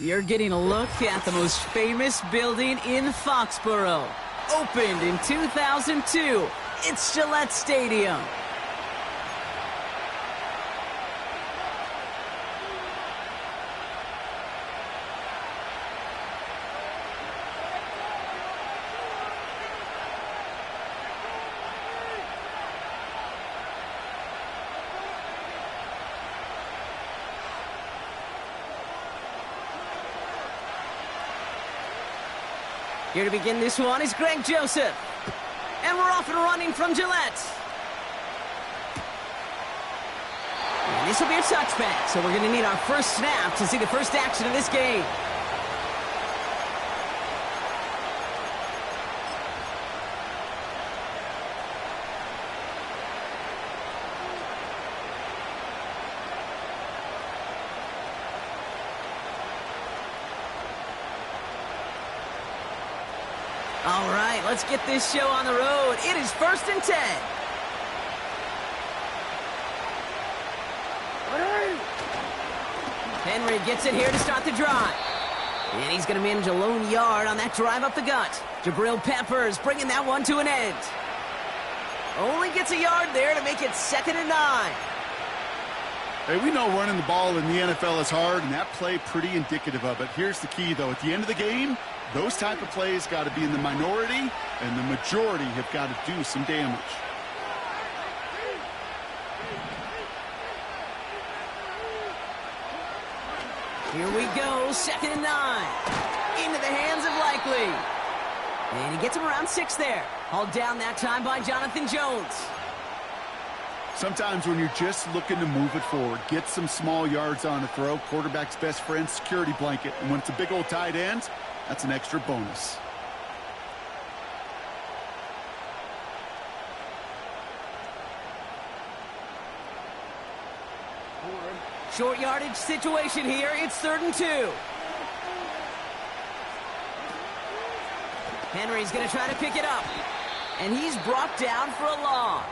You're getting a look at the most famous building in Foxborough. Opened in 2002, it's Gillette Stadium. Here to begin this one is Greg Joseph. And we're off and running from Gillette. And this will be a touchback, so we're going to need our first snap to see the first action of this game. All right, let's get this show on the road. It is 1st and 10. Henry gets it here to start the drive. And he's going to manage a lone yard on that drive up the gut. Jabril Peppers bringing that one to an end. Only gets a yard there to make it 2nd and 9. Hey, we know running the ball in the NFL is hard, and that play pretty indicative of it. Here's the key, though. At the end of the game, those type of plays got to be in the minority, and the majority have got to do some damage. Here we go, 2nd and 9. Into the hands of Likely. And he gets him around 6 there. Hauled down that time by Jonathan Jones. Sometimes when you're just looking to move it forward, get some small yards on a throw, quarterback's best friend, security blanket. And when it's a big old tight end, that's an extra bonus. Short yardage situation here. It's 3rd and 2. Henry's going to try to pick it up. And he's brought down for a loss.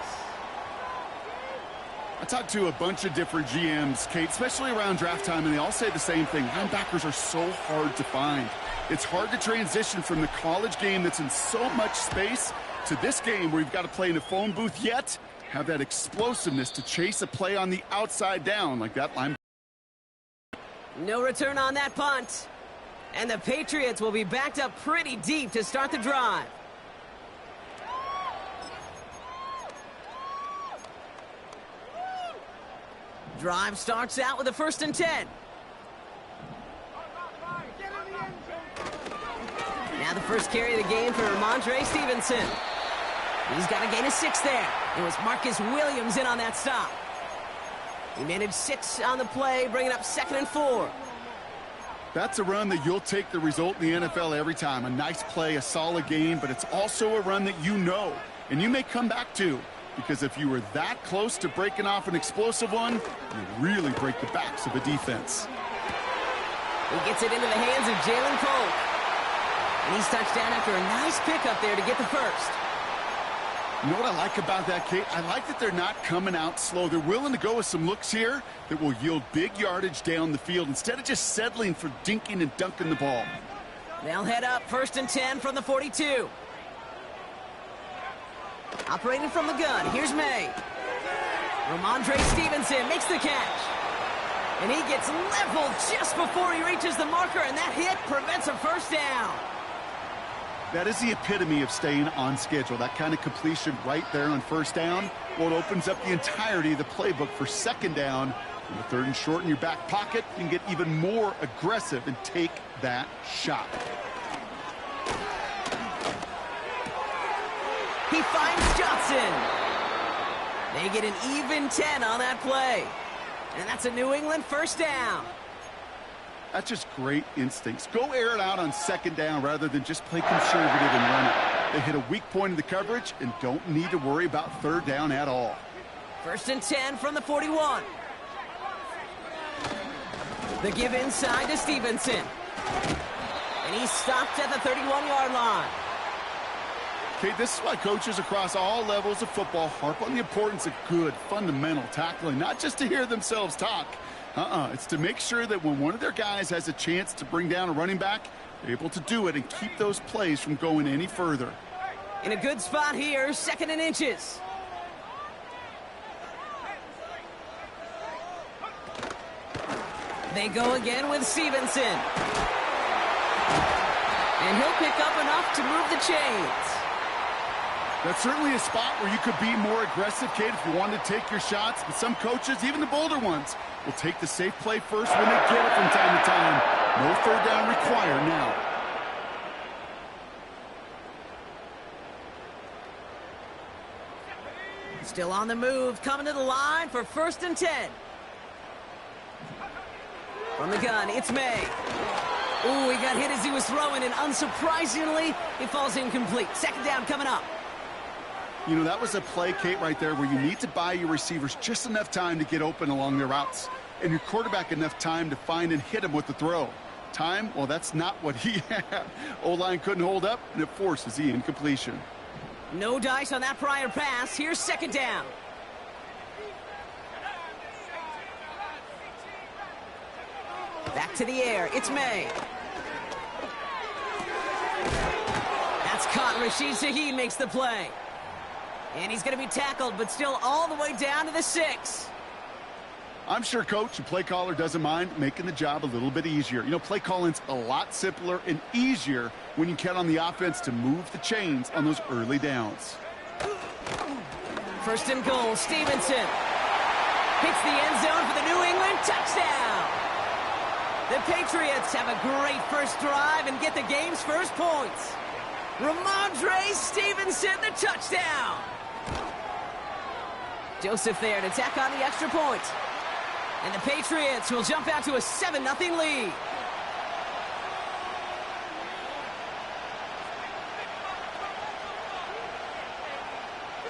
I talked to a bunch of different GMs, Kate, especially around draft time, and they all say the same thing. Linebackers are so hard to find. It's hard to transition from the college game that's in so much space to this game where you've got to play in a phone booth, yet have that explosiveness to chase a play on the outside down like that linebacker. No return on that punt. And the Patriots will be backed up pretty deep to start the drive. Drive starts out with a 1st and 10. Now the first carry of the game for Ramondre Stevenson. He's got a gain of 6 there. It was Marcus Williams in on that stop. He managed 6 on the play, bringing up 2nd and 4. That's a run that you'll take the result in the NFL every time. A nice play, a solid game, but it's also a run that you know, and you may come back to. Because if you were that close to breaking off an explosive one, you really break the backs of a defense. He gets it into the hands of Jalen Polk. And he's touched down after a nice pickup there to get the first. You know what I like about that, Kate? I like that they're not coming out slow. They're willing to go with some looks here that will yield big yardage down the field instead of just settling for dinking and dunking the ball. They'll head up 1st and 10 from the 42. Operating from the gun, here's May. Ramondre Stevenson makes the catch. And he gets leveled just before he reaches the marker, and that hit prevents a first down. That is the epitome of staying on schedule. That kind of completion right there on 1st down. Well, it opens up the entirety of the playbook for 2nd down. On the 3rd and short in your back pocket, you can get even more aggressive and take that shot. He finds Johnson. They get an even 10 on that play. And that's a New England 1st down. That's just great instincts. Go air it out on 2nd down rather than just play conservative and run it. They hit a weak point in the coverage and don't need to worry about third down at all. 1st and 10 from the 41. The give inside to Stevenson. And he's stopped at the 31-yard line. Okay, this is why coaches across all levels of football harp on the importance of good, fundamental tackling, not just to hear themselves talk. It's to make sure that when one of their guys has a chance to bring down a running back, they're able to do it and keep those plays from going any further. In a good spot here, 2nd and inches. They go again with Stevenson. And he'll pick up enough to move the chains. That's certainly a spot where you could be more aggressive, Kate, if you wanted to take your shots. But some coaches, even the bolder ones, will take the safe play first when they get it from time to time. No third down required now. Still on the move, coming to the line for 1st and 10. From the gun, it's May. Ooh, he got hit as he was throwing, and unsurprisingly, it falls incomplete. 2nd down coming up. You know, that was a play, Kate, right there where you need to buy your receivers just enough time to get open along their routes, and your quarterback enough time to find and hit him with the throw. Time, well, that's not what he had. O-line couldn't hold up, and it forces the incompletion. No dice on that prior pass. Here's 2nd down. Back to the air. It's May. That's caught. Rashid Shaheed makes the play. And he's going to be tackled, but still all the way down to the 6. I'm sure coach and play caller doesn't mind making the job a little bit easier. You know, play calling's a lot simpler and easier when you count on the offense to move the chains on those early downs. 1st and goal, Stevenson. Hits the end zone for the New England touchdown. The Patriots have a great first drive and get the game's first points. Ramondre Stevenson, the touchdown. Joseph there to tack on the extra point. And the Patriots will jump out to a 7-0 lead.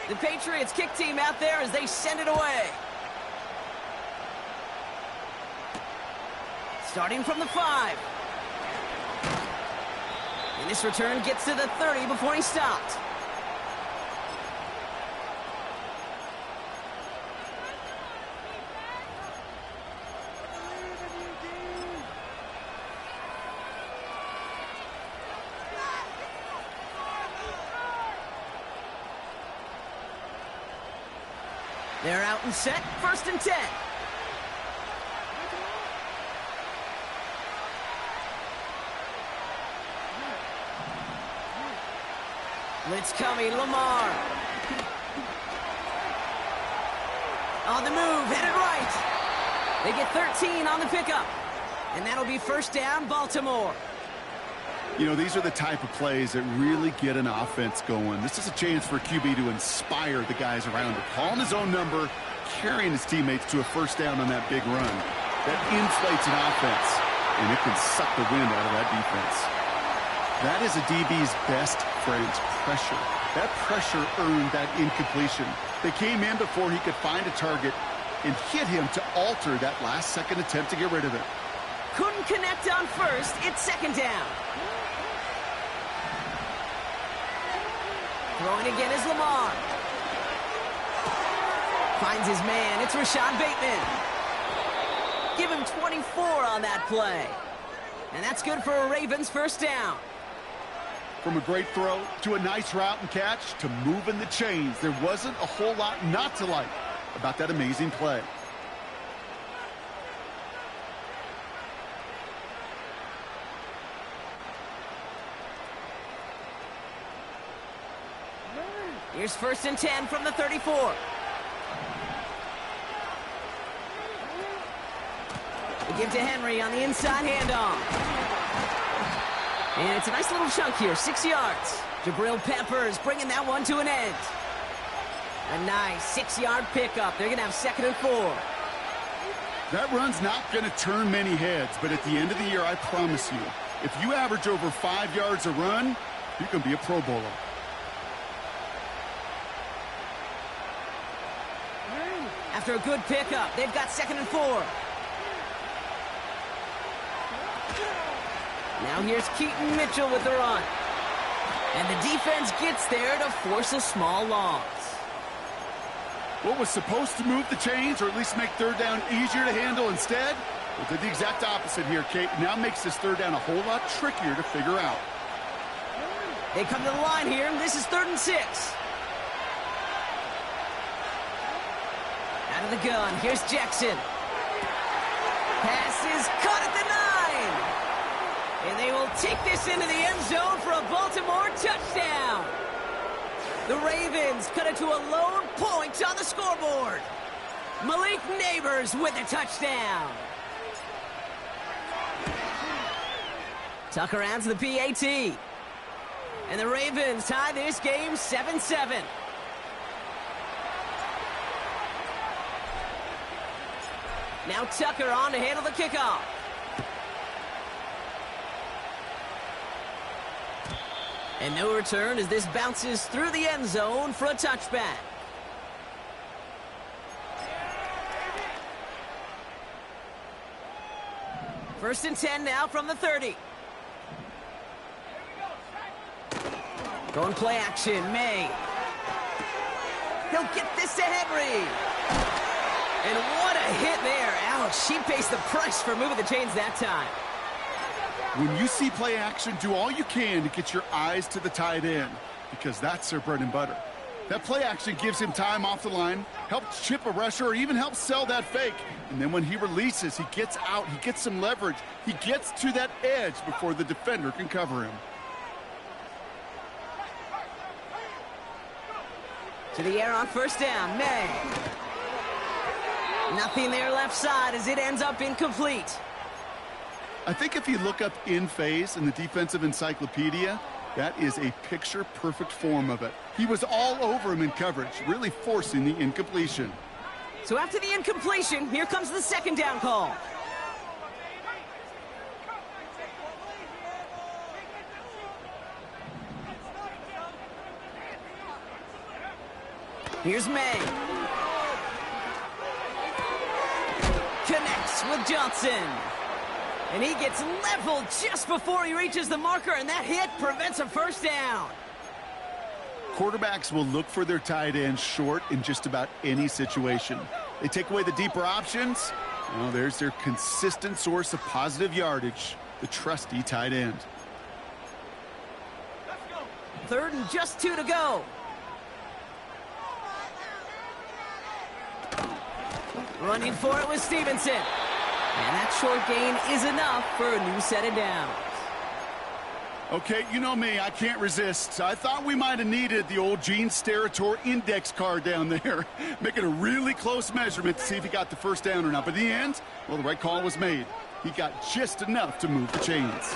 The Patriots kick team out there as they send it away. Starting from the 5. And this return gets to the 30 before he stopped. They're out and set, 1st and 10. Blitz coming, Lamar. On the move, headed right. They get 13 on the pickup. And that'll be 1st down, Baltimore. You know, these are the type of plays that really get an offense going. This is a chance for QB to inspire the guys around him. Calling his own number, carrying his teammates to a 1st down on that big run. That inflates an offense, and it can suck the wind out of that defense. That is a DB's best friend, pressure. That pressure earned that incompletion. They came in before he could find a target and hit him to alter that last-second attempt to get rid of it. Couldn't connect on 1st. It's 2nd down. Throwing again is Lamar. Finds his man. It's Rashad Bateman. Give him 24 on that play. And that's good for a Ravens 1st down. From a great throw to a nice route and catch to moving the chains, there wasn't a whole lot not to like about that amazing play. Here's 1st and 10 from the 34. They give to Henry on the inside handoff. And it's a nice little chunk here, 6 yards. Jabril Peppers bringing that one to an end. A nice 6-yard pickup. They're going to have 2nd and 4. That run's not going to turn many heads, but at the end of the year, I promise you, if you average over 5 yards a run, you can be a Pro Bowler. After a good pickup, they've got 2nd and 4. Now here's Keaton Mitchell with the run. And the defense gets there to force a small loss. What was supposed to move the chains, or at least make 3rd down easier to handle instead, well, did the exact opposite here, Kate. Now makes this 3rd down a whole lot trickier to figure out. They come to the line here, and this is 3rd and 6. Out of the gun, here's Jackson. Pass is caught at the 9. And they will take this into the end zone for a Baltimore touchdown. The Ravens cut it to a lone point on the scoreboard. Malik Neighbors with a touchdown. Tucker adds the PAT. And the Ravens tie this game 7-7. Now Tucker on to handle the kickoff. And no return as this bounces through the end zone for a touchback. First and 10 now from the 30. Going play action, May. He'll get this to Henry. And what a hit there. Ouch, she pays the price for moving the chains that time. When you see play action, do all you can to get your eyes to the tight end, because that's their bread and butter. That play action gives him time off the line, helps chip a rusher, or even helps sell that fake. And then when he releases, he gets out, he gets some leverage. He gets to that edge before the defender can cover him. To the air on first down, May. Nothing there left side as it ends up incomplete. I think if you look up in phase in the defensive encyclopedia, that is a picture-perfect form of it. He was all over him in coverage, really forcing the incompletion. So after the incompletion, here comes the 2nd down call. Here's May. Connects with Johnson. And he gets leveled just before he reaches the marker, and that hit prevents a first down. Quarterbacks will look for their tight end short in just about any situation. They take away the deeper options. Well, there's their consistent source of positive yardage, the trusty tight end. 3rd and just 2 to go. Running for it with Stevenson. And that short gain is enough for a new set of downs. Okay, you know me, I can't resist. I thought we might have needed the old Gene Steratore index card down there, making a really close measurement to see if he got the first down or not. But in the end, well, the right call was made. He got just enough to move the chains.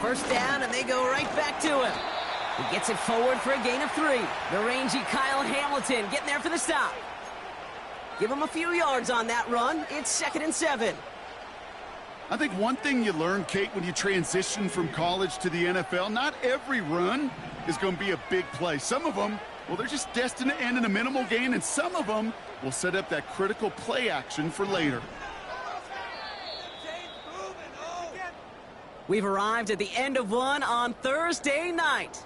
First down, and they go right back to him. He gets it forward for a gain of 3. The rangy Kyle Hamilton getting there for the stop. Give him a few yards on that run. It's 2nd and 7. I think one thing you learn, Kate, when you transition from college to the NFL, not every run is going to be a big play. Some of them, well, they're just destined to end in a minimal gain, and some of them will set up that critical play action for later. We've arrived at the end of one on Thursday night.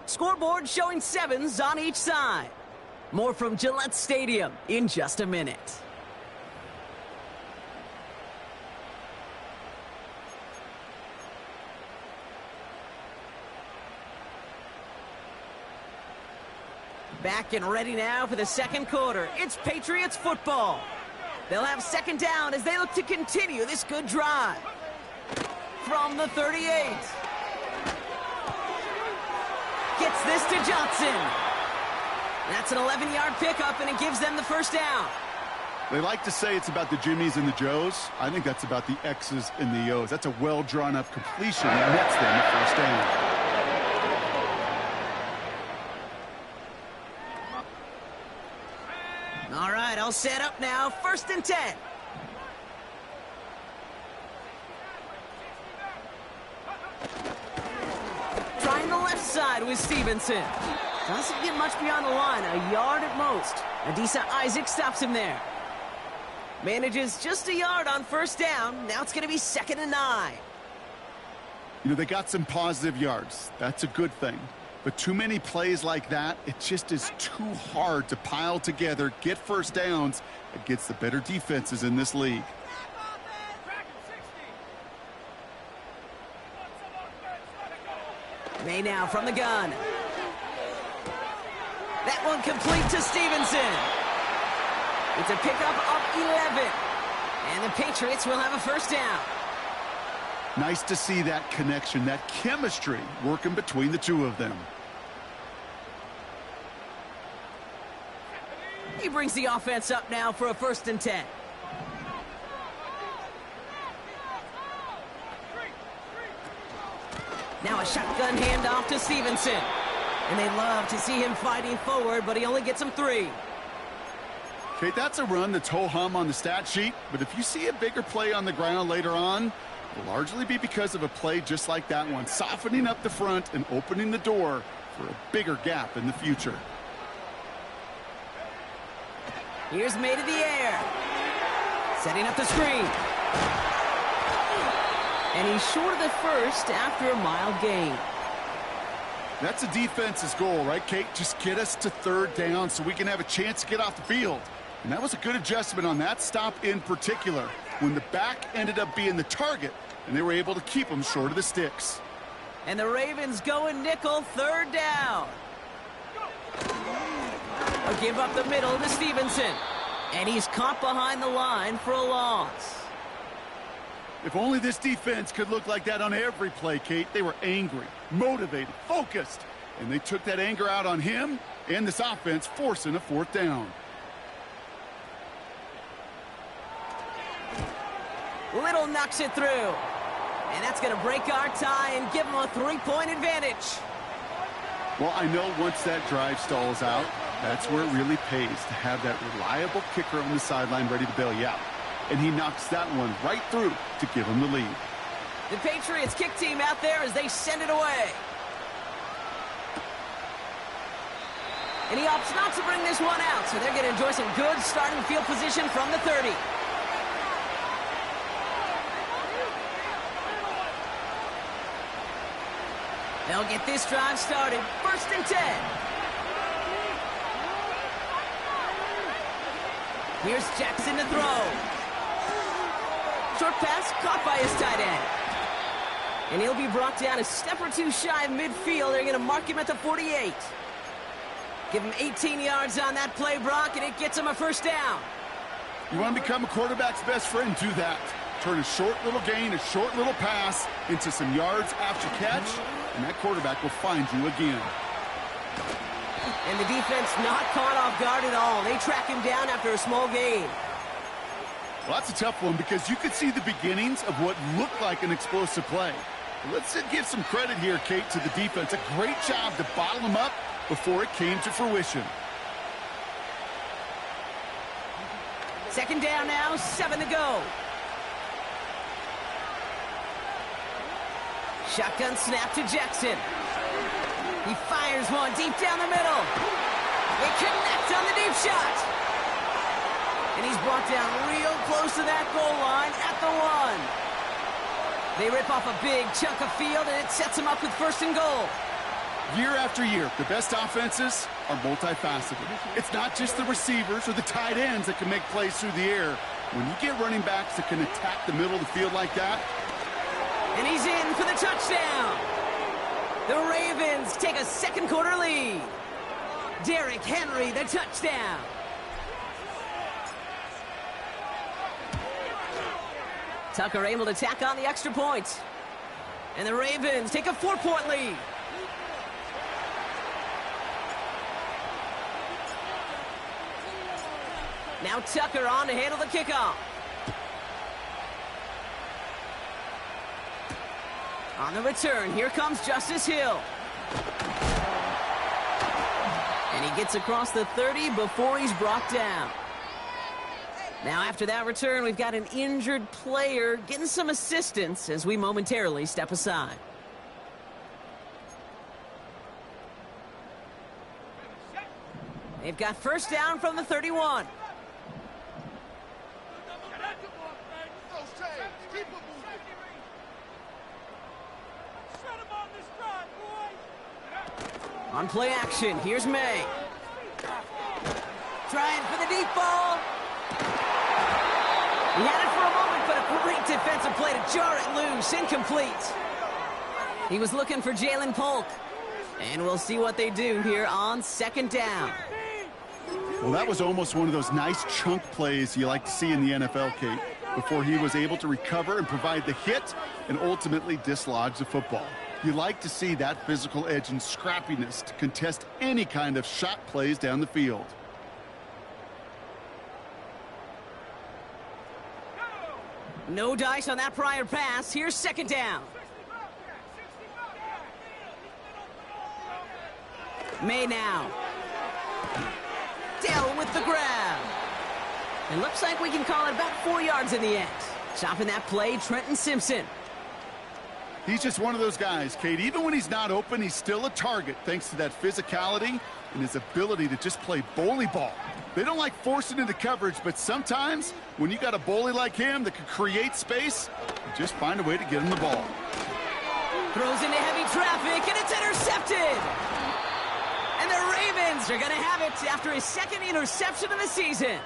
Scoreboard showing 7s on each side. More from Gillette Stadium in just a minute. Back and ready now for the 2nd quarter. It's Patriots football. They'll have 2nd down as they look to continue this good drive. From the 38. Gets this to Johnson. That's an 11-yard pickup, and it gives them the first down. They like to say it's about the Jimmies and the Joes. I think that's about the X's and the O's. That's a well-drawn-up completion that nets them the first down. All right, all set up now. 1st and 10. Trying the left side with Stevenson. Doesn't get much beyond the line, a yard at most. Adisa Isaac stops him there. Manages just a yard on first down. Now it's going to be 2nd and 9. You know, they got some positive yards. That's a good thing. But too many plays like that, it just is too hard to pile together, get first downs against the better defenses in this league. May now from the gun. That one complete to Stevenson. It's a pickup of 11. And the Patriots will have a first down. Nice to see that connection, that chemistry working between the two of them. He brings the offense up now for a 1st and 10. Now a shotgun handoff to Stevenson. And they love to see him fighting forward, but he only gets him 3. Okay, that's a run that's ho-hum on the stat sheet, but if you see a bigger play on the ground later on, it'll largely be because of a play just like that one, softening up the front and opening the door for a bigger gap in the future. Here's May to the air. Setting up the screen. And he's short of the first after a mild gain. That's the defense's goal, right, Kate? Just get us to 3rd down so we can have a chance to get off the field. And that was a good adjustment on that stop in particular, when the back ended up being the target, and they were able to keep him short of the sticks. And the Ravens going nickel, 3rd down. A give up the middle to Stevenson. And he's caught behind the line for a loss. If only this defense could look like that on every play, Kate. They were angry, motivated, focused, and they took that anger out on him and this offense, forcing a 4th down. Little knocks it through. And that's going to break our tie and give them a 3-point advantage. Well, I know once that drive stalls out, that's where it really pays to have that reliable kicker on the sideline ready to bail you out. And he knocks that one right through to give him the lead. The Patriots kick team out there as they send it away. And he opts not to bring this one out, so they're going to enjoy some good starting field position from the 30. They'll get this drive started. 1st and 10. Here's Jackson to throw. Short pass caught by his tight end. And he'll be brought down a step or two shy of midfield. They're going to mark him at the 48. Give him 18 yards on that play, Brock, and it gets him a 1st down. You want to become a quarterback's best friend? Do that. Turn a short little gain, a short little pass into some yards after catch, and that quarterback will find you again. And the defense not caught off guard at all. They track him down after a small gain. Well, that's a tough one because you could see the beginnings of what looked like an explosive play. Let's give some credit here, Kate, to the defense. A great job to bottle him up before it came to fruition. 2nd down now, 7 to go. Shotgun snap to Jackson. He fires one deep down the middle. They connect on the deep shot. And he's brought down real close to that goal line at the 1. They rip off a big chunk of field, and it sets them up with 1st and goal. Year after year, the best offenses are multifaceted. It's not just the receivers or the tight ends that can make plays through the air. When you get running backs that can attack the middle of the field like that. And he's in for the touchdown. The Ravens take a 2nd quarter lead. Derrick Henry, the touchdown. Tucker able to tack on the extra point. And the Ravens take a 4-point lead. Now Tucker on to handle the kickoff. On the return, here comes Justice Hill. And he gets across the 30 before he's brought down. Now after that return, we've got an injured player getting some assistance as we momentarily step aside. They've got 1st down from the 31. On play action, here's May. Trying for the deep ball. He had it for a moment, but a great defensive play to jar it loose. Incomplete. He was looking for Jalen Polk. And we'll see what they do here on second down. Well, that was almost one of those nice chunk plays you like to see in the NFL, Kate, before he was able to recover and provide the hit and ultimately dislodge the football. You like to see that physical edge and scrappiness to contest any kind of shot plays down the field. No dice on that prior pass. Here's second down. May now. Dell with the grab. It looks like we can call it about 4 yards in the end. Stopping that play, Trenton Simpson. He's just one of those guys, Kate. Even when he's not open, he's still a target thanks to that physicality and his ability to just play bully ball. They don't like forcing into coverage, but sometimes when you got a bully like him that can create space, you just find a way to get him the ball. Throws into heavy traffic, and it's intercepted. And the Ravens are going to have it after his second interception of the season.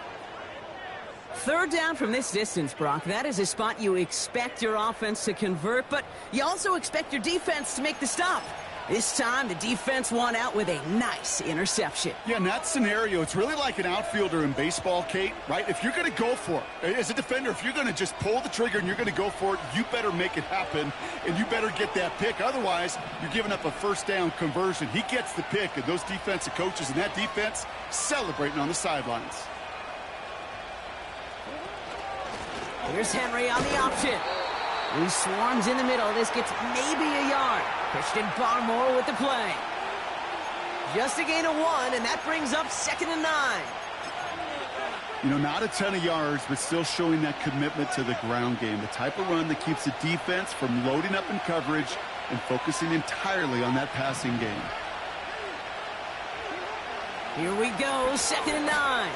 Third down from this distance, Brock. That is a spot you expect your offense to convert, but you also expect your defense to make the stop. This time, the defense won out with a nice interception. Yeah, in that scenario, it's really like an outfielder in baseball, Kate, right? If you're going to go for it, as a defender, if you're going to just pull the trigger and you're going to go for it, you better make it happen, and you better get that pick. Otherwise, you're giving up a first down conversion. He gets the pick, and those defensive coaches and that defense celebrating on the sidelines. Here's Henry on the option. He swarms in the middle. This gets maybe a yard. Christian Barmore with the play. Just a gain of 1, and that brings up 2nd and 9. You know, not a ton of yards, but still showing that commitment to the ground game. The type of run that keeps the defense from loading up in coverage and focusing entirely on that passing game. Here we go, 2nd and 9.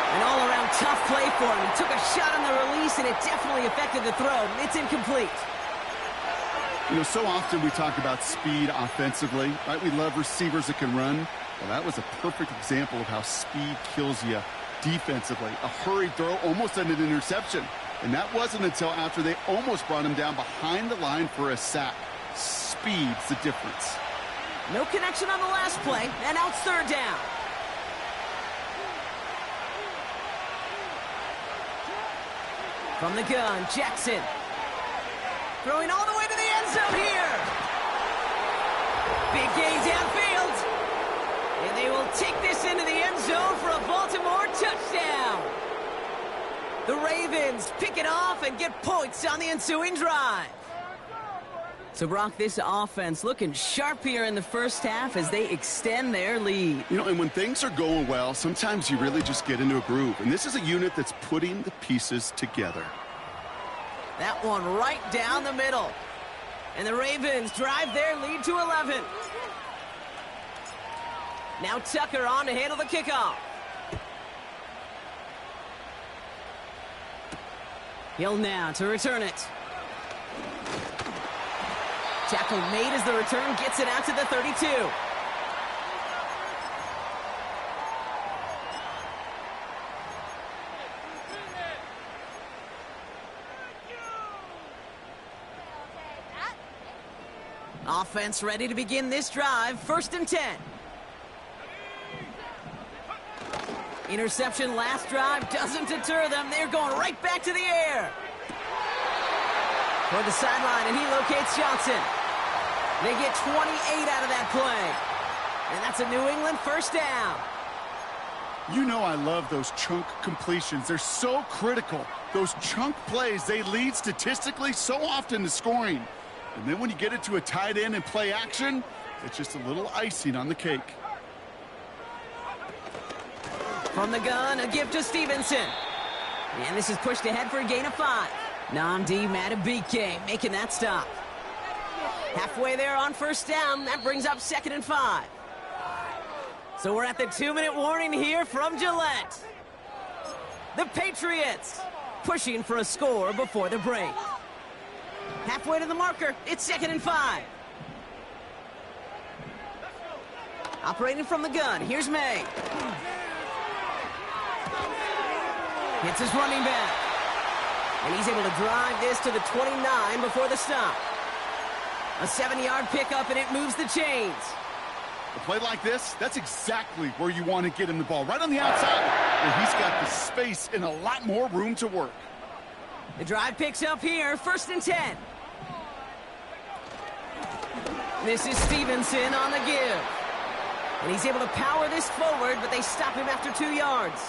An all-around tough play for him. He took a shot on the release, and it definitely affected the throw. It's incomplete. You know, so often we talk about speed offensively, right? We love receivers that can run. Well, that was a perfect example of how speed kills you defensively. A hurried throw almost ended an interception. And that wasn't until after they almost brought him down behind the line for a sack. Speed's the difference. No connection on the last play, and now it's 3rd down. From the gun, Jackson. Throwing all the way to the end zone here. Big gain downfield. And they will take this into the end zone for a Baltimore touchdown. The Ravens pick it off and get points on the ensuing drive. So, Brock, this offense looking sharp here in the first half as they extend their lead. You know, and when things are going well, sometimes you really just get into a groove. And this is a unit that's putting the pieces together. That one right down the middle. And the Ravens drive their lead to 11. Now Tucker on to handle the kickoff. Hill now to return it. Tackle made as the return gets it out to the 32. Offense ready to begin this drive. 1st and 10. Interception last drive doesn't deter them. They're going right back to the air. Toward the sideline, and he locates Johnson. They get 28 out of that play. And that's a New England 1st down. You know I love those chunk completions. They're so critical. Those chunk plays, they lead statistically so often to scoring. And then when you get it to a tight end and play action, it's just a little icing on the cake. From the gun, a gift to Stevenson. And this is pushed ahead for a gain of 5. Nnamdi Madubuike making that stop. Halfway there on 1st down. That brings up 2nd and 5. So we're at the 2-minute warning here from Gillette. The Patriots pushing for a score before the break. Halfway to the marker. It's 2nd and 5. Operating from the gun, here's May. Hits his running back. And he's able to drive this to the 29 before the stop. A 7-yard pickup, and it moves the chains. A play like this, that's exactly where you want to get him the ball. Right on the outside, where he's got the space and a lot more room to work. The drive picks up here, 1st and 10. This is Stevenson on the give. And he's able to power this forward, but they stop him after 2 yards.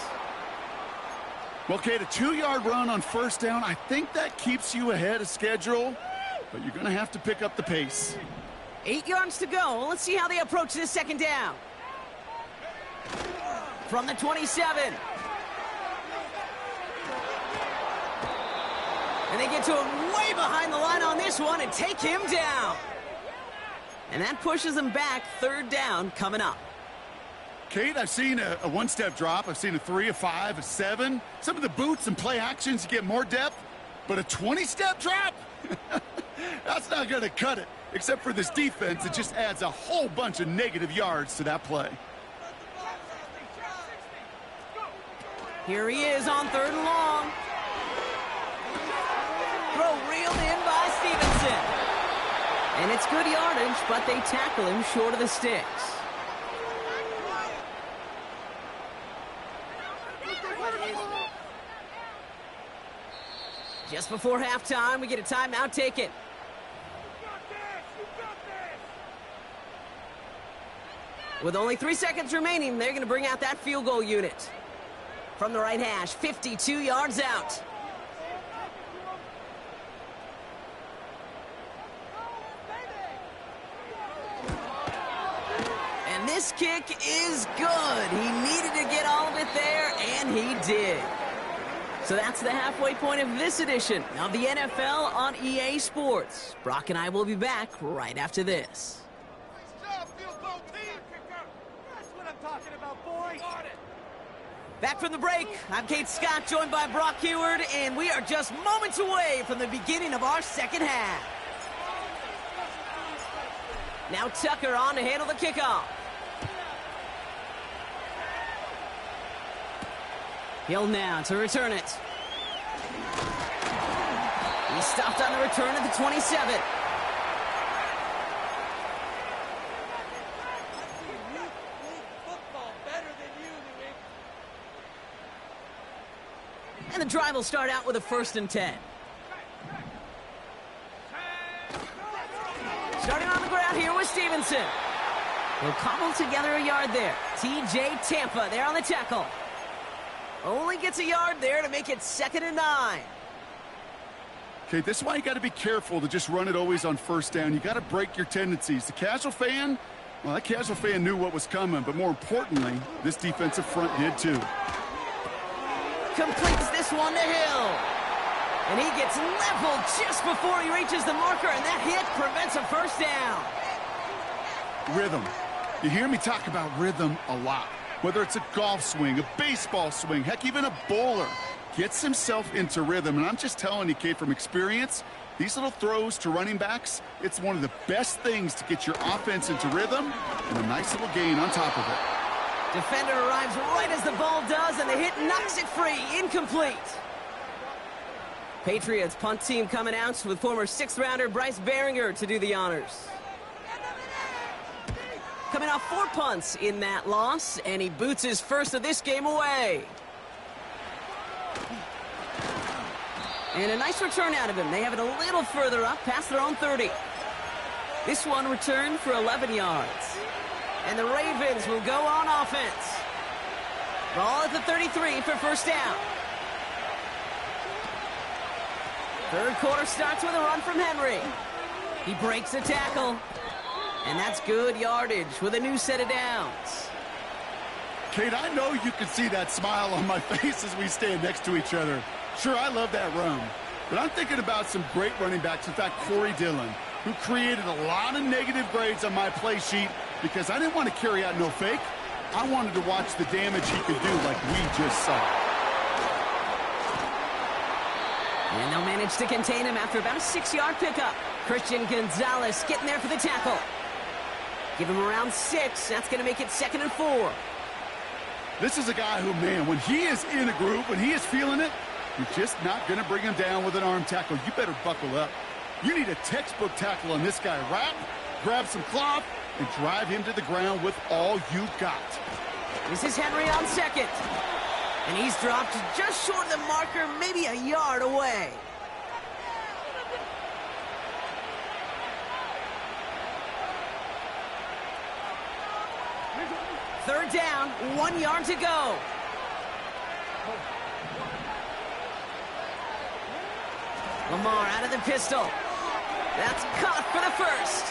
Well, Kate, a 2-yard run on 1st down, I think that keeps you ahead of schedule, but you're going to have to pick up the pace. 8 yards to go. Let's see how they approach this 2nd down. From the 27. And they get to him way behind the line on this one and take him down. And that pushes them back. 3rd down coming up. Kate, I've seen a one-step drop. I've seen a 3, a 5, a 7. Some of the boots and play actions get more depth, but a 20-step drop? That's not going to cut it, except for this defense. It just adds a whole bunch of negative yards to that play. Here he is on 3rd and long. Throw reeled in by Stevenson. And it's good yardage, but they tackle him short of the sticks. Just before halftime, we get a timeout taken. With only 3 seconds remaining, they're going to bring out that field goal unit. From the right hash, 52 yards out. And this kick is good. He needed to get all of it there, and he did. So that's the halfway point of this edition of the NFL on EA Sports. Brock and I will be back right after this. Back from the break, I'm Kate Scott, joined by Brock Huard, and we are just moments away from the beginning of our 2nd half. Now Tucker on to handle the kickoff. Hill now to return it. He stopped on the return at the 27. And the drive will start out with a 1st and 10. Starting on the ground here with Stevenson. He'll cobble together a yard there. TJ Tampa there on the tackle. Only gets a yard there to make it 2nd and 9. Okay, this is why you got to be careful to just run it always on 1st down. You got to break your tendencies. The casual fan, well, that casual fan knew what was coming, but more importantly, this defensive front did too. Completes this one to Hill. And he gets leveled just before he reaches the marker, and that hit prevents a 1st down. Rhythm. You hear me talk about rhythm a lot. Whether it's a golf swing, a baseball swing, heck, even a bowler gets himself into rhythm. And I'm just telling you, Kate, from experience, these little throws to running backs, it's one of the best things to get your offense into rhythm, and a nice little gain on top of it. Defender arrives right as the ball does, and the hit knocks it free. Incomplete. Patriots punt team coming out with former 6th-rounder Bryce Baringer to do the honors. Coming off 4 punts in that loss, and he boots his 1st of this game away. And a nice return out of him. They have it a little further up, past their own 30. This one returned for 11 yards. And the Ravens will go on offense. Ball at the 33 for 1st down. 3rd quarter starts with a run from Henry. He breaks the tackle. And that's good yardage with a new set of downs. Kate, I know you can see that smile on my face as we stand next to each other. Sure, I love that run. But I'm thinking about some great running backs. In fact, Corey Dillon, who created a lot of negative grades on my play sheet because I didn't want to carry out no fake. I wanted to watch the damage he could do like we just saw. And they'll manage to contain him after about a 6-yard pickup. Christian Gonzalez getting there for the tackle. Give him around 6. That's going to make it 2nd and 4. This is a guy who, man, when he is in a groove, when he is feeling it, you're just not going to bring him down with an arm tackle. You better buckle up. You need a textbook tackle on this guy. Wrap, grab some cloth, and drive him to the ground with all you got. This is Henry on 2nd. And he's dropped just short of the marker, maybe a yard away. Third down, 1 yard to go. Lamar out of the pistol. That's caught for the first.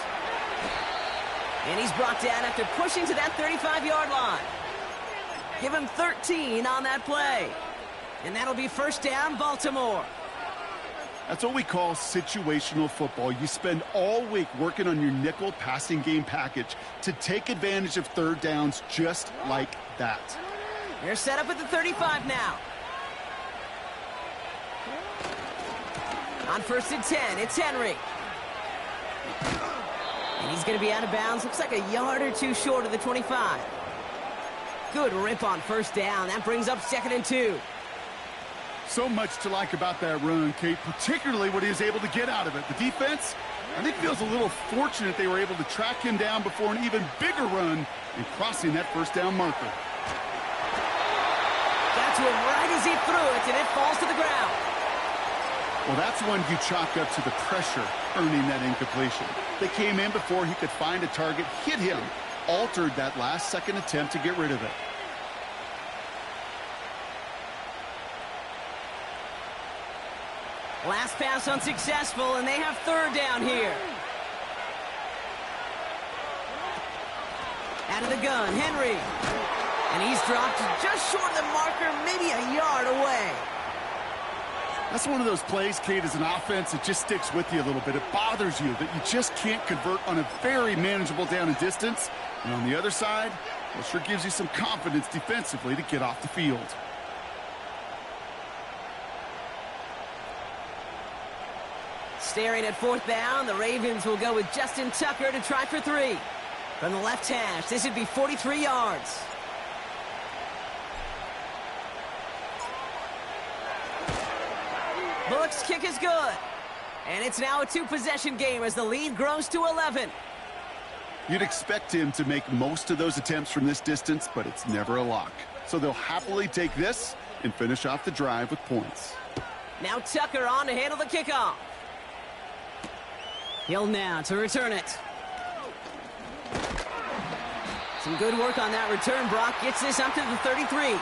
And he's brought down after pushing to that 35-yard line. Give him 13 on that play. And that'll be first down, Baltimore. That's what we call situational football. You spend all week working on your nickel passing game package to take advantage of third downs just like that. They're set up at the 35 now. On 1st and 10, it's Henry. And he's going to be out of bounds. Looks like a yard or 2 short of the 25. Good rip on first down. That brings up 2nd and 2. So much to like about that run, Kate, particularly what he was able to get out of it. The defense, I think, feels a little fortunate they were able to track him down before an even bigger run and crossing that first down marker. Got to him right as he threw it, and it falls to the ground. Well, that's one you chalk up to the pressure earning that incompletion. They came in before he could find a target, hit him, altered that last-second attempt to get rid of it. Last pass unsuccessful, and they have third down here. Out of the gun, Henry. And he's dropped just short of the marker, maybe a yard away. That's one of those plays, Kate, as an offense, it just sticks with you a little bit. It bothers you that you just can't convert on a very manageable down and distance. And on the other side, well, sure gives you some confidence defensively to get off the field. Staring at 4th down, the Ravens will go with Justin Tucker to try for 3. From the left hash, this would be 43 yards. Bullock's kick is good. And it's now a 2-possession game as the lead grows to 11. You'd expect him to make most of those attempts from this distance, but it's never a lock. So they'll happily take this and finish off the drive with points. Now Tucker on to handle the kickoff. Hill now to return it. Some good work on that return. Brock gets this up to the 33.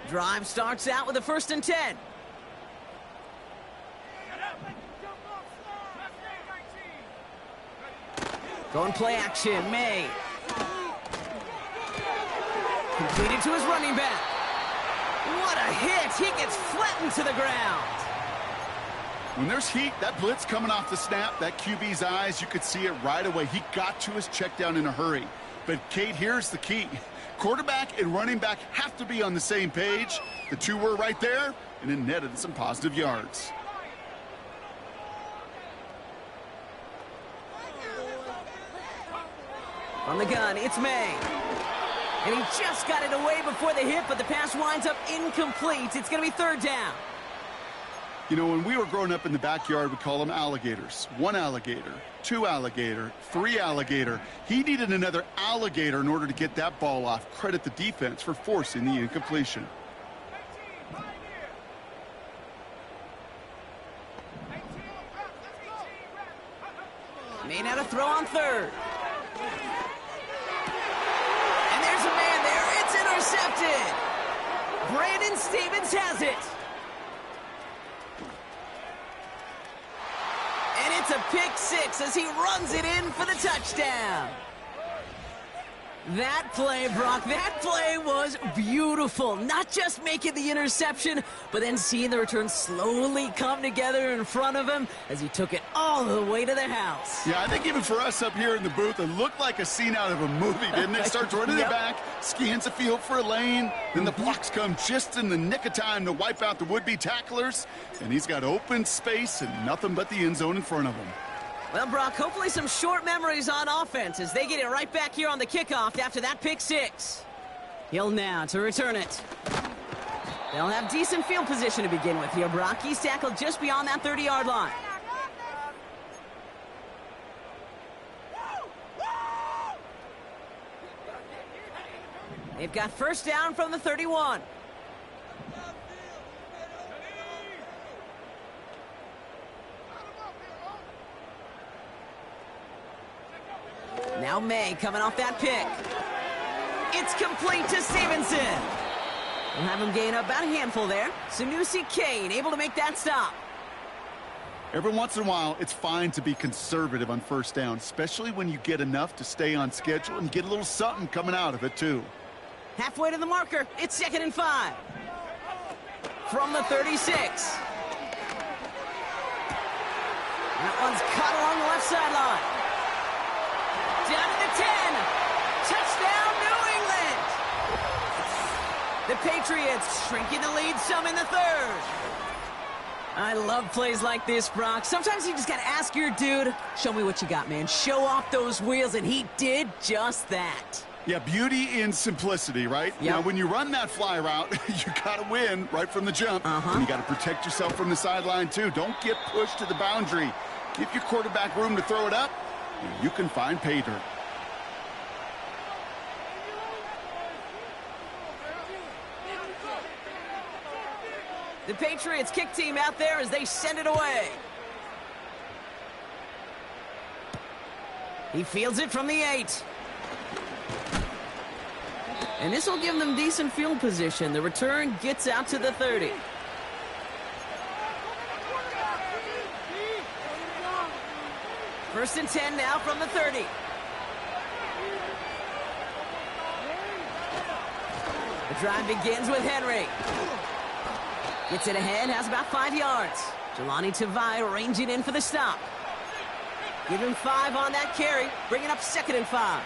Drive starts out with a 1st and 10. Going play action, May. Completed to his running back. What a hit! He gets flattened to the ground. When there's heat, that blitz coming off the snap, that QB's eyes, you could see it right away. He got to his check down in a hurry. But, Kate, here's the key. Quarterback and running back have to be on the same page. The two were right there, and it netted some positive yards. On the gun, it's May. And he just got it away before the hit, but the pass winds up incomplete. It's going to be 3rd down. You know, when we were growing up in the backyard, we call them alligators. 1 alligator, 2 alligator, 3 alligator. He needed another alligator in order to get that ball off. Credit the defense for forcing the incompletion. May now to throw on 3rd. And there's a man there. It's intercepted. Brandon Stephens has it. And it's a pick 6 as he runs it in for the touchdown. That play, Brock, that play was beautiful. Not just making the interception, but then seeing the return slowly come together in front of him as he took it all the way to the house. Yeah, I think even for us up here in the booth, it looked like a scene out of a movie, didn't it? Starts running it back, scans the field for a lane, then the blocks come just in the nick of time to wipe out the would-be tacklers, and he's got open space and nothing but the end zone in front of him. Well, Brock, hopefully some short memories on offense as they get it right back here on the kickoff after that pick six. Hill now to return it. They'll have decent field position to begin with here, Brock. He's tackled just beyond that 30-yard line. They've got first down from the 31. Now May coming off that pick. It's complete to Stevenson. We'll have him gain about a handful there. Sanusi Kane able to make that stop. Every once in a while, it's fine to be conservative on first down, especially when you get enough to stay on schedule and get a little something coming out of it, too. Halfway to the marker. It's 2nd and 5. From the 36. That one's caught along the left sideline. Down to the 10. Touchdown, New England. The Patriots shrinking the lead some in the 3rd. I love plays like this, Brock. Sometimes you just got to ask your dude, show me what you got, man. Show off those wheels, and he did just that. Yeah, beauty in simplicity, right? Yep. Now, when you run that fly route, you got to win right from the jump. And you got to protect yourself from the sideline, too. Don't get pushed to the boundary. Give your quarterback room to throw it up, and you can find pay dirt. The Patriots kick team out there as they send it away. He fields it from the 8. And this will give them decent field position. The return gets out to the 30. First and 10 now from the 30. The drive begins with Henry. Gets it ahead, has about 5 yards. Jelani Tavai ranging in for the stop. Give him 5 on that carry, bringing up 2nd and 5.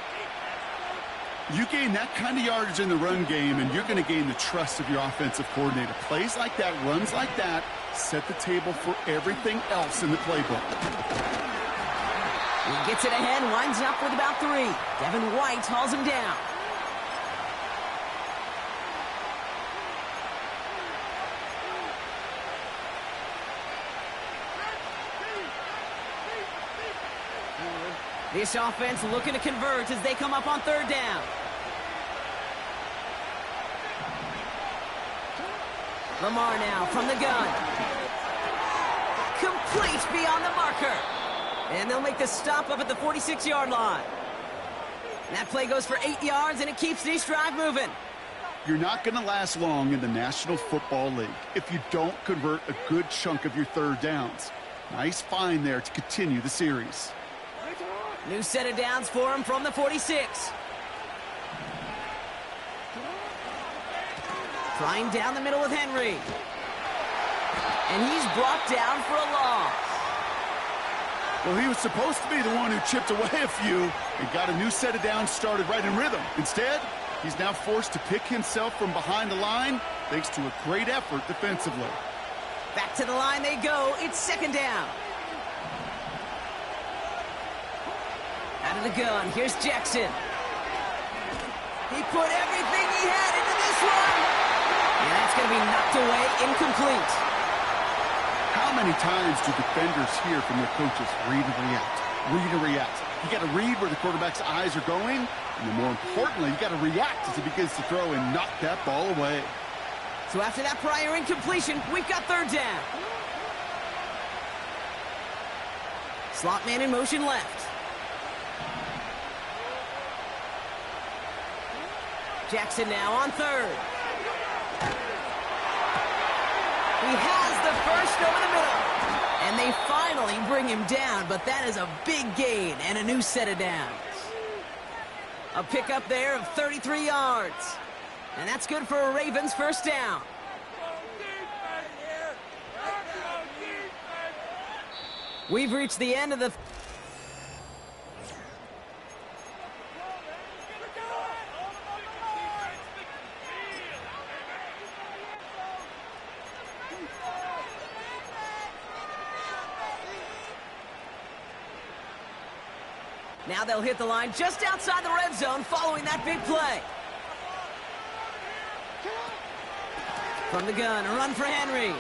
You gain that kind of yardage in the run game, and you're going to gain the trust of your offensive coordinator. Plays like that, runs like that, set the table for everything else in the playbook. He gets it ahead, winds up with about 3. Devin White hauls him down. This offense looking to convert as they come up on 3rd down. Lamar now from the gun. Complete beyond the marker. And they'll make the stop up at the 46-yard line. That play goes for 8 yards, and it keeps this drive moving. You're not going to last long in the National Football League if you don't convert a good chunk of your 3rd downs. Nice find there to continue the series. New set of downs for him from the 46. Trying down the middle with Henry. And he's brought down for a loss. Well, he was supposed to be the one who chipped away a few and got a new set of downs started right in rhythm. Instead, he's now forced to pick himself from behind the line thanks to a great effort defensively. Back to the line they go. It's 2nd down. Out of the gun, here's Jackson. He put everything he had into this one. And that's going to be knocked away, incomplete. How many times do defenders hear from their coaches, read and react, read and react? You got to read where the quarterback's eyes are going, and then more importantly, you got to react as he begins to throw and knock that ball away. So after that prior incompletion, we've got 3rd down. Slot man in motion left. Jackson now on 3rd. He has the first over the middle. And they finally bring him down, but that is a big gain and a new set of downs. A pickup there of 33 yards. And that's good for a Ravens first down. We've reached the end of the... Now they'll hit the line just outside the red zone following that big play. From the gun, a run for Henry.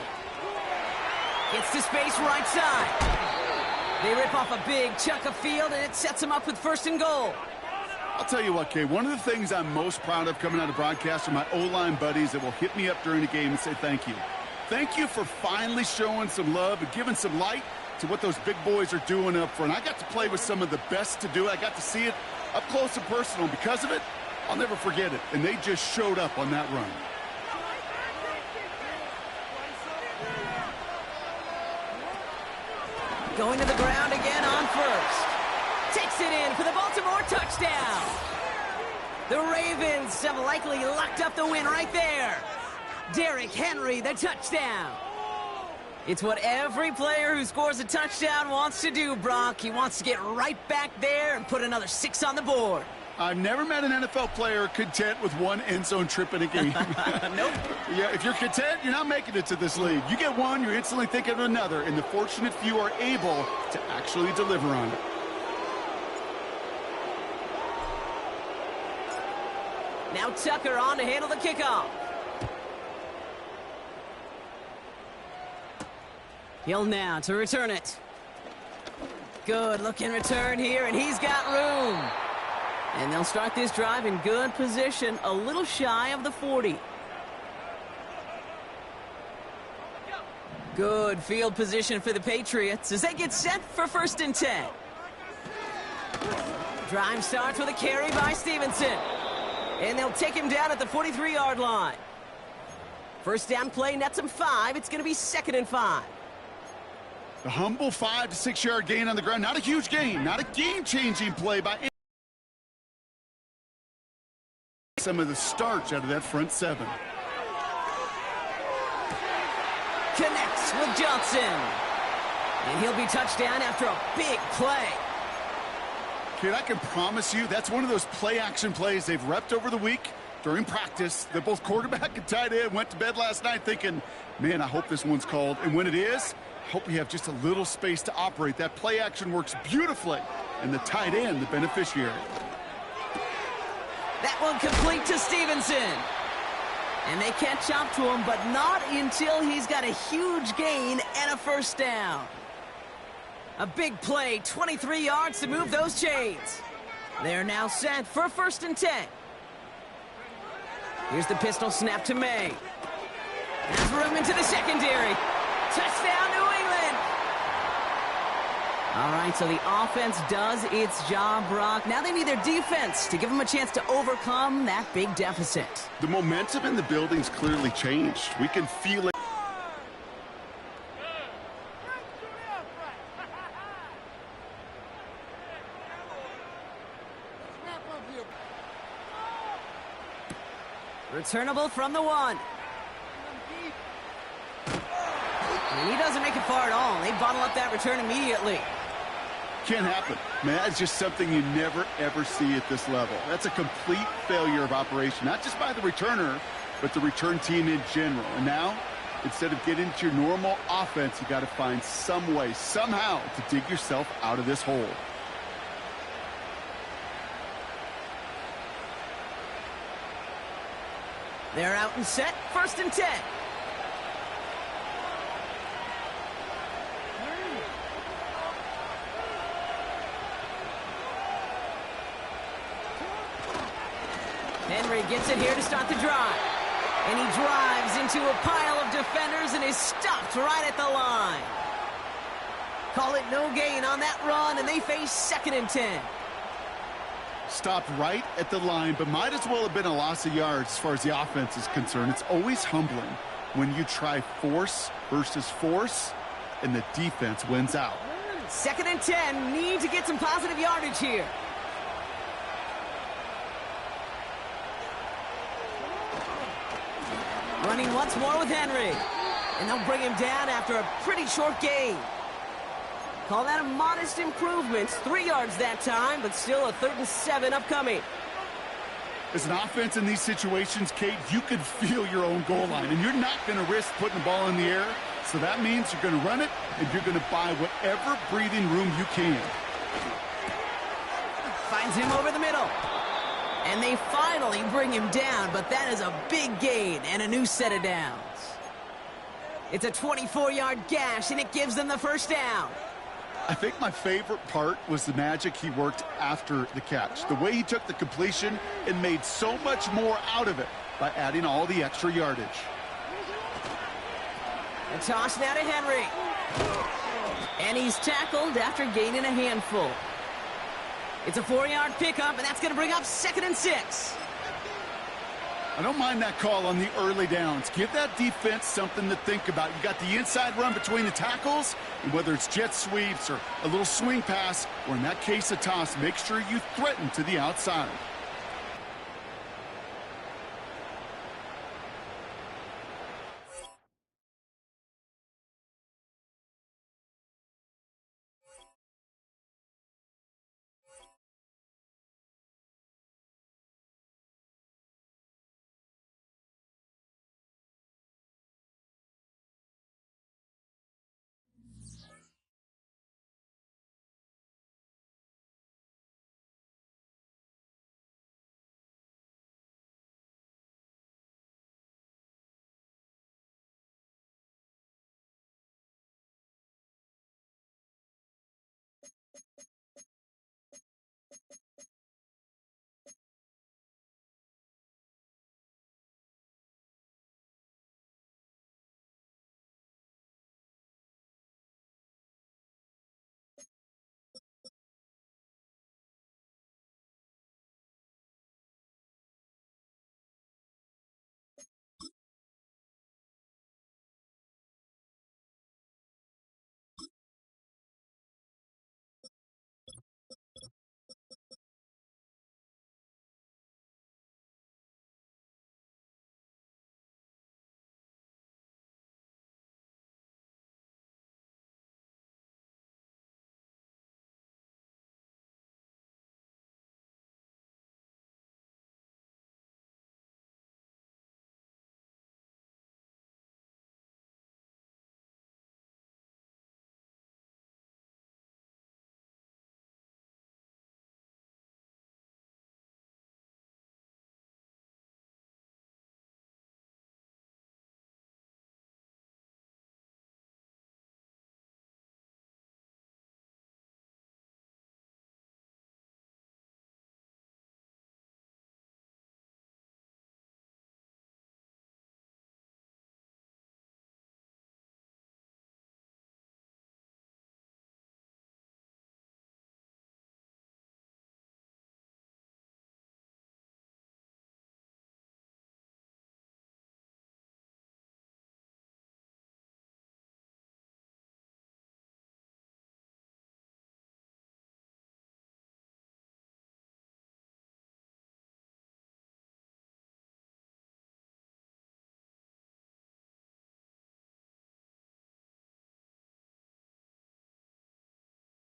Gets to space right side. They rip off a big chunk of field, and it sets them up with first and goal. I'll tell you what, Kay, one of the things I'm most proud of coming out of broadcast are my O-line buddies that will hit me up during the game and say thank you. Thank you for finally showing some love and giving some light to what those big boys are doing up front. I got to play with some of the best to do it. I got to see it up close and personal. Because of it, I'll never forget it. And they just showed up on that run. Going to the ground again on first. Takes it in for the Baltimore touchdown. The Ravens have likely locked up the win right there. Derrick Henry, the touchdown. It's what every player who scores a touchdown wants to do, Brock. He wants to get right back there and put another 6 on the board. I've never met an NFL player content with one end zone trip in a game. Nope. Yeah, if you're content, you're not making it to this league. You get one, you're instantly thinking of another, and the fortunate few are able to actually deliver on it. Now Tucker on to handle the kickoff. Hill now to return it. Good looking return here, and he's got room. And they'll start this drive in good position, a little shy of the 40. Good field position for the Patriots as they get set for first and 10. Drive starts with a carry by Stevenson. And they'll take him down at the 43-yard line. First down play nets him 5. It's going to be 2nd and 5. The humble 5 to 6 yard gain on the ground. Not a huge gain, not a game-changing play by any. Some of the starch out of that front 7. Connects with Johnson. And he'll be touchdown after a big play. Kid, I can promise you that's one of those play-action plays they've repped over the week during practice that both quarterback and tight end went to bed last night thinking, man, I hope this one's called. And when it is, I hope we have just a little space to operate. That play action works beautifully, and the tight end, the beneficiary. That one complete to Stevenson. And they catch up to him, but not until he's got a huge gain and a first down. A big play, 23 yards to move those chains. They're now set for first and 10. Here's the pistol snap to May. Has room into the secondary. Touchdown, New England. All right, so the offense does its job, Brock. Now they need their defense to give them a chance to overcome that big deficit. The momentum in the building's clearly changed. We can feel it. Returnable from the 1. And he doesn't make it far at all. They bottle up that return immediately. Can't happen. Man, that's just something you never, ever see at this level. That's a complete failure of operation, not just by the returner, but the return team in general. And now, instead of getting into your normal offense, you got to find some way, somehow, to dig yourself out of this hole. They're out and set, first and 10. Henry gets it here to start the drive. And he drives into a pile of defenders and is stopped right at the line. Call it no gain on that run, and they face 2nd and 10. Stopped right at the line, but might as well have been a loss of yards as far as the offense is concerned. It's always humbling when you try force versus force, and the defense wins out. 2nd and 10, need to get some positive yardage here. Running once more with Henry. And they'll bring him down after a pretty short gain. Call that a modest improvement. 3 yards that time, but still a 3rd and 7 upcoming. As an offense in these situations, Kate, you could feel your own goal line, and you're not going to risk putting the ball in the air. So that means you're going to run it, and you're going to buy whatever breathing room you can. Finds him over the middle. And they finally bring him down, but that is a big gain and a new set of downs. It's a 24-yard gash, and it gives them the first down. I think my favorite part was the magic he worked after the catch. The way he took the completion and made so much more out of it by adding all the extra yardage. A toss now to Henry. And he's tackled after gaining a handful. It's a 4-yard pickup, and that's going to bring up 2nd and 6. I don't mind that call on the early downs. Give that defense something to think about. You got the inside run between the tackles, and whether it's jet sweeps or a little swing pass, or in that case a toss, make sure you threaten to the outside.